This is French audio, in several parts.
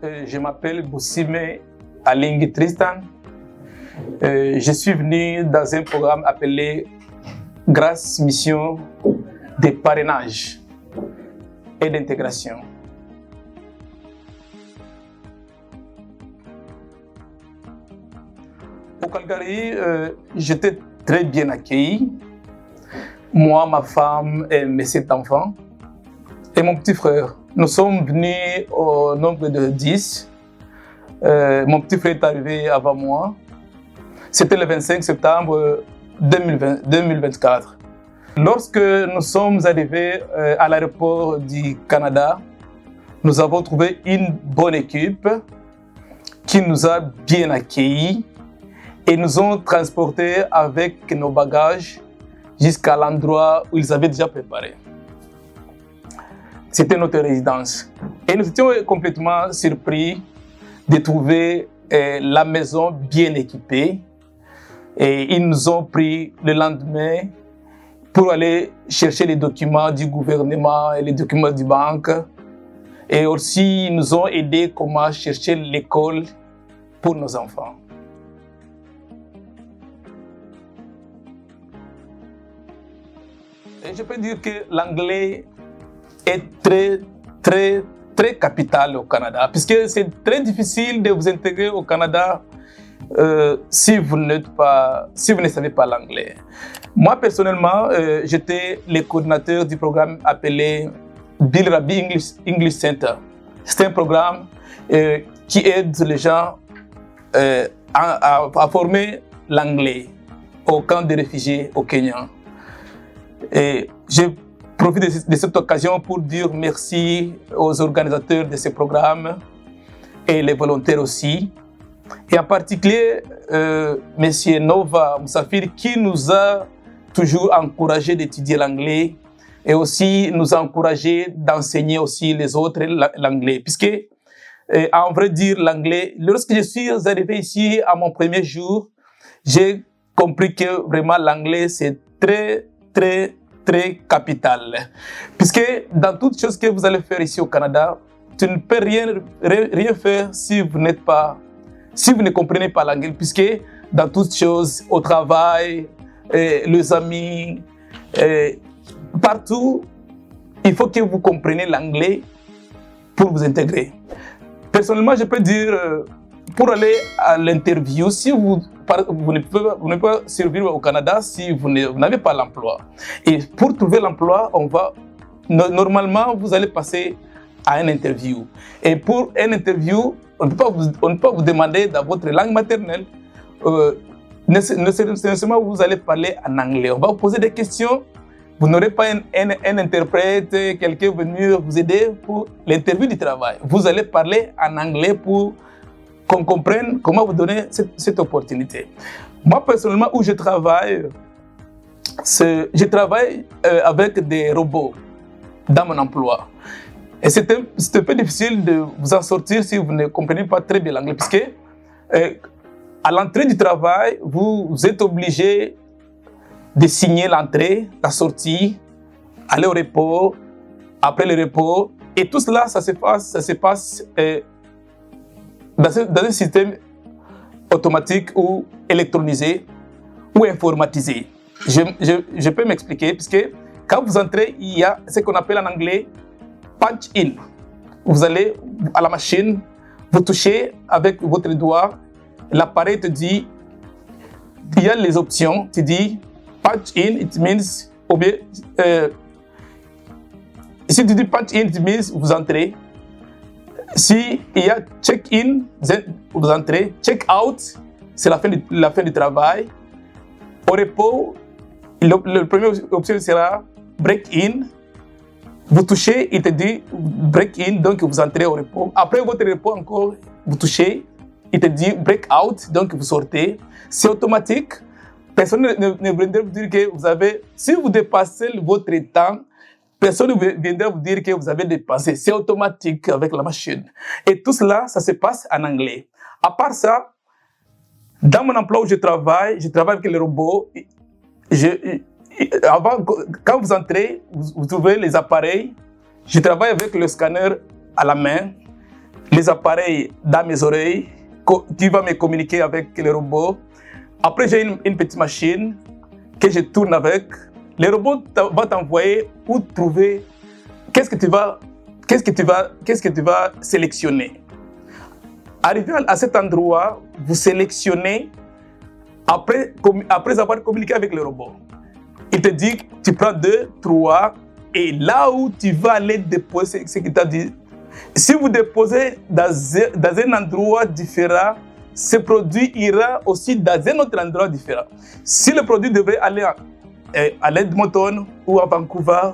Je m'appelle Boussime Alingi Tristan. Je suis venu dans un programme appelé Grâce Mission de parrainage et d'intégration. Au Calgary, j'étais très bien accueilli. Moi, ma femme et mes 7 enfants et mon petit frère. Nous sommes venus au nombre de 10. Mon petit frère est arrivé avant moi. C'était le 25 septembre 2024. Lorsque nous sommes arrivés à l'aéroport du Canada, nous avons trouvé une bonne équipe qui nous a bien accueillis et nous ont transportés avec nos bagages jusqu'à l'endroit où ils avaient déjà préparé. C'était notre résidence. Et nous étions complètement surpris de trouver la maison bien équipée. Et ils nous ont pris le lendemain pour aller chercher les documents du gouvernement et les documents du banque. Et aussi, ils nous ont aidés comment chercher l'école pour nos enfants. Et je peux dire que l'anglais est très capital au Canada, puisque c'est très difficile de vous intégrer au Canada si vous ne savez pas l'anglais. Moi, personnellement, j'étais le coordinateur du programme appelé Bill Rabbi English Center. C'est un programme qui aide les gens à former l'anglais au camp de réfugiés au Kenya. Et je profite de cette occasion pour dire merci aux organisateurs de ce programme et les volontaires aussi. Et en particulier, M. Nova Moussafir, qui nous a toujours encouragé d'étudier l'anglais et aussi nous a encouragé d'enseigner aussi les autres l'anglais. Puisque, en vrai dire, l'anglais, lorsque je suis arrivé ici à mon premier jour, j'ai compris que vraiment l'anglais, c'est très capital. Puisque dans toutes choses que vous allez faire ici au Canada, tu ne peux rien faire si vous ne comprenez pas l'anglais. Puisque dans toutes choses, au travail, les amis, partout, il faut que vous compreniez l'anglais pour vous intégrer. Personnellement, je peux dire, pour aller à l'interview, si vous ne pouvez pas survivre au Canada si vous n'avez pas l'emploi. Et pour trouver l'emploi, normalement, vous allez passer à une interview. Et pour une interview, on ne peut pas vous demander dans votre langue maternelle. Nécessairement, vous allez parler en anglais. On va vous poser des questions. Vous n'aurez pas un interprète, quelqu'un venir vous aider pour l'interview du travail. Vous allez parler en anglais pour qu'on comprenne comment vous donner cette opportunité. Moi, personnellement, où je travaille avec des robots dans mon emploi. Et c'est un peu difficile de vous en sortir si vous ne comprenez pas très bien l'anglais, puisque à l'entrée du travail, vous êtes obligé de signer l'entrée, la sortie, aller au repos, après le repos, et tout cela, ça se passe dans un système automatique ou électronisé ou informatisé. Je peux m'expliquer, puisque quand vous entrez, il y a ce qu'on appelle en anglais punch in. Vous allez à la machine, vous touchez avec votre doigt, l'appareil te dit, il y a les options, tu dis punch in, it means, ou bien, si tu dis punch in, it means vous entrez. Si il y a check-in, vous entrez. Check-out, c'est la fin du travail. Au repos, la première option sera break-in. Vous touchez, il te dit break-in, donc vous entrez au repos. Après votre repos encore, vous touchez, il te dit break-out, donc vous sortez. C'est automatique. Personne ne viendra vous dire que vous avez, si vous dépassez votre temps, personne ne viendra vous dire que vous avez dépensé. C'est automatique avec la machine. Et tout cela, ça se passe en anglais. À part ça, dans mon emploi où je travaille avec les robots. Quand vous entrez, vous trouvez les appareils. Je travaille avec le scanner à la main. les appareils dans mes oreilles qui va me communiquer avec le robot. Après, j'ai une petite machine que je tourne avec. Le robot va t'envoyer où trouver qu'est-ce que tu vas sélectionner. Arrivé à cet endroit, vous sélectionnez après avoir communiqué avec le robot. Il te dit, tu prends 2, 3, et là où tu vas aller déposer ce qu'il t'a dit. Si vous déposez dans un endroit différent, ce produit ira aussi dans un autre endroit différent. Si le produit devait aller à l'Edmonton ou à Vancouver,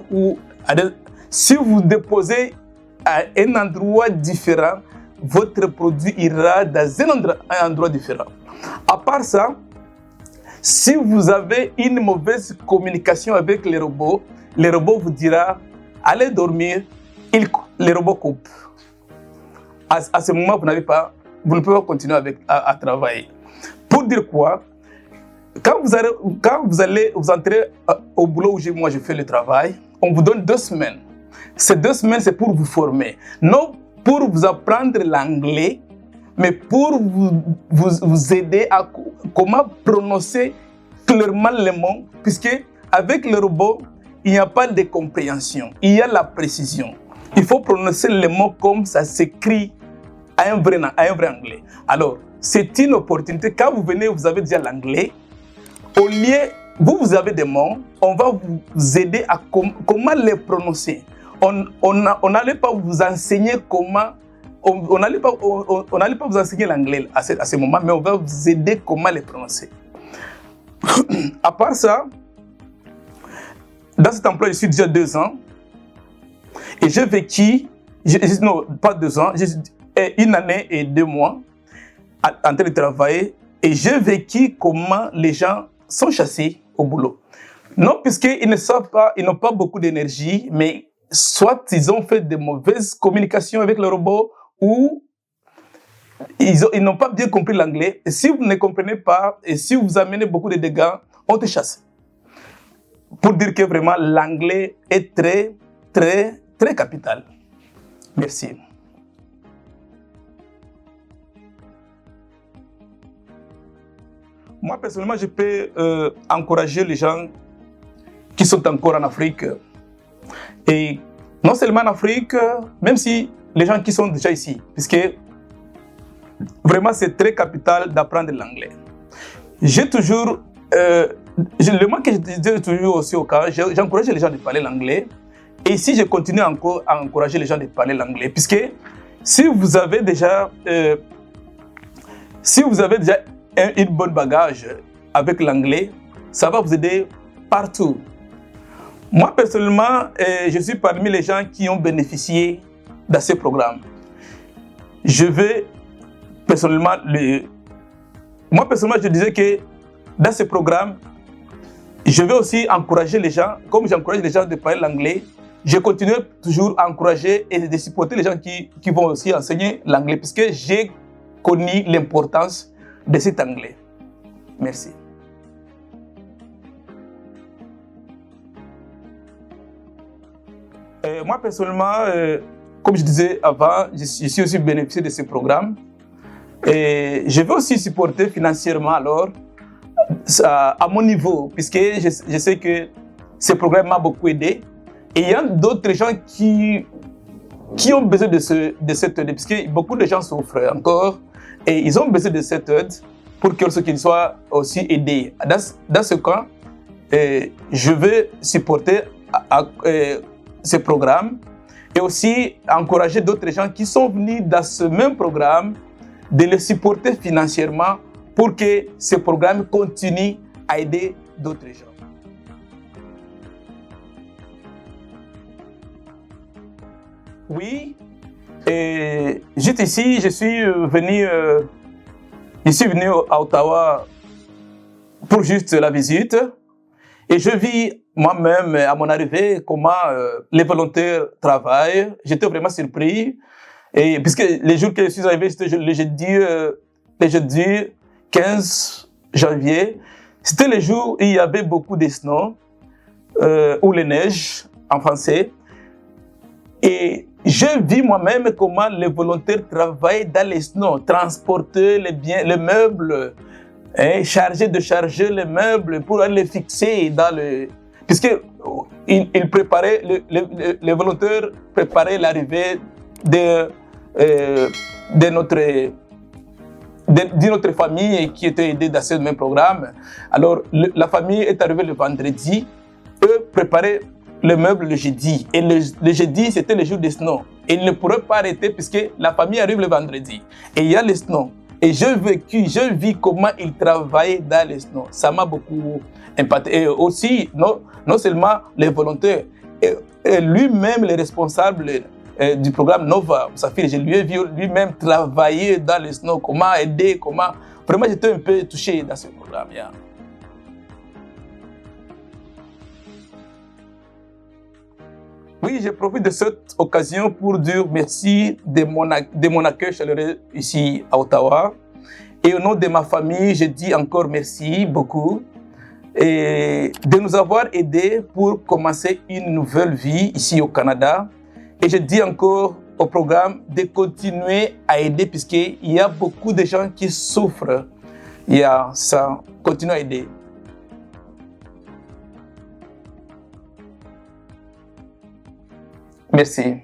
si vous déposez à un endroit différent, votre produit ira dans un endroit différent. À part ça, si vous avez une mauvaise communication avec le robot vous dira « Allez dormir », le robot coupe. À ce moment, vous ne pouvez pas continuer à travailler. Pour dire quoi? Quand vous entrez au boulot où moi je fais le travail, on vous donne 2 semaines. Ces 2 semaines, c'est pour vous former. Non pour vous apprendre l'anglais, mais pour vous aider à comment prononcer clairement les mots, puisque avec le robot, il n'y a pas de compréhension, il y a la précision. Il faut prononcer les mots comme ça s'écrit à un vrai anglais. Alors, c'est une opportunité. Quand vous venez, vous avez déjà l'anglais. Au lieu, vous avez des mots, on va vous aider à comment les prononcer. On n'allait pas vous enseigner comment, on n'allait pas vous enseigner l'anglais à ce moment, mais on va vous aider comment les prononcer. À part ça, dans cet emploi, je suis déjà 2 ans et j'ai vécu, non, pas 2 ans, 1 année et 2 mois en train de travailler et j'ai vécu comment les gens sont chassés au boulot. Non, puisqu'ils ne savent pas, ils n'ont pas beaucoup d'énergie, mais soit ils ont fait de mauvaises communications avec le robot ou ils n'ont pas bien compris l'anglais. Et si vous ne comprenez pas et si vous amenez beaucoup de dégâts, on te chasse. Pour dire que vraiment l'anglais est très, très, très capital. Merci. Moi, personnellement, je peux encourager les gens qui sont encore en Afrique. Et non seulement en Afrique, même si les gens qui sont déjà ici, puisque vraiment c'est très capital d'apprendre l'anglais. J'ai toujours, le mot que je disais toujours aussi au cas, j'encourage les gens de parler l'anglais. Et ici, je continue encore à encourager les gens de parler l'anglais, puisque si vous avez déjà une bonne bagage avec l'anglais, ça va vous aider partout. Moi, personnellement, je suis parmi les gens qui ont bénéficié de ce programme. Moi, personnellement, je disais que dans ce programme, je vais aussi encourager les gens, comme j'encourage les gens de parler l'anglais, je continue toujours à encourager et de supporter les gens qui vont aussi enseigner l'anglais, puisque j'ai connu l'importance de cet anglais. Merci. Moi, personnellement, comme je disais avant, je suis aussi bénéficié de ce programme. Et je veux aussi supporter financièrement alors, à mon niveau, puisque je sais que ce programme m'a beaucoup aidé. Et il y a d'autres gens qui ont besoin de cette aide, puisque beaucoup de gens souffrent encore. Et ils ont besoin de cette aide pour qu'ils soient aussi aidés. Dans ce cas, je veux supporter ce programme et aussi encourager d'autres gens qui sont venus dans ce même programme de les supporter financièrement pour que ce programme continue à aider d'autres gens. Oui, juste ici, je suis venu à Ottawa pour juste la visite et je vis moi-même, à mon arrivée, comment les volontaires travaillent. J'étais vraiment surpris. Et puisque les jours que je suis arrivé, c'était le jeudi 15 janvier. C'était le jour où il y avait beaucoup de snow, ou les neiges en français. Et je vis moi-même comment les volontaires travaillent dans les snows, transporter les biens, les meubles, charger de charger les meubles pour aller les fixer dans le... Puisque ils préparaient, les volontaires préparaient l'arrivée de notre famille qui était aidée dans ce même programme. Alors, la famille est arrivée le vendredi, eux préparaient le meuble le jeudi. Et le jeudi, c'était le jour des snows. Et ils ne pourraient pas arrêter puisque la famille arrive le vendredi. Et il y a les snows. Et je vis comment ils travaillaient dans les snows. Ça m'a beaucoup impacté. Et aussi, non seulement les volontaires, et lui-même, le responsable du programme Nova, Moussafiri, je lui ai vu lui-même travailler dans les snows, comment aider, comment... Vraiment, j'étais un peu touché dans ce programme. Yeah. Oui, je profite de cette occasion pour dire merci de mon accueil chaleureux ici à Ottawa. Et au nom de ma famille, je dis encore merci beaucoup et de nous avoir aidés pour commencer une nouvelle vie ici au Canada. Et je dis encore au programme de continuer à aider puisqu'il y a beaucoup de gens qui souffrent. Il y a ça, continuez à aider. Merci.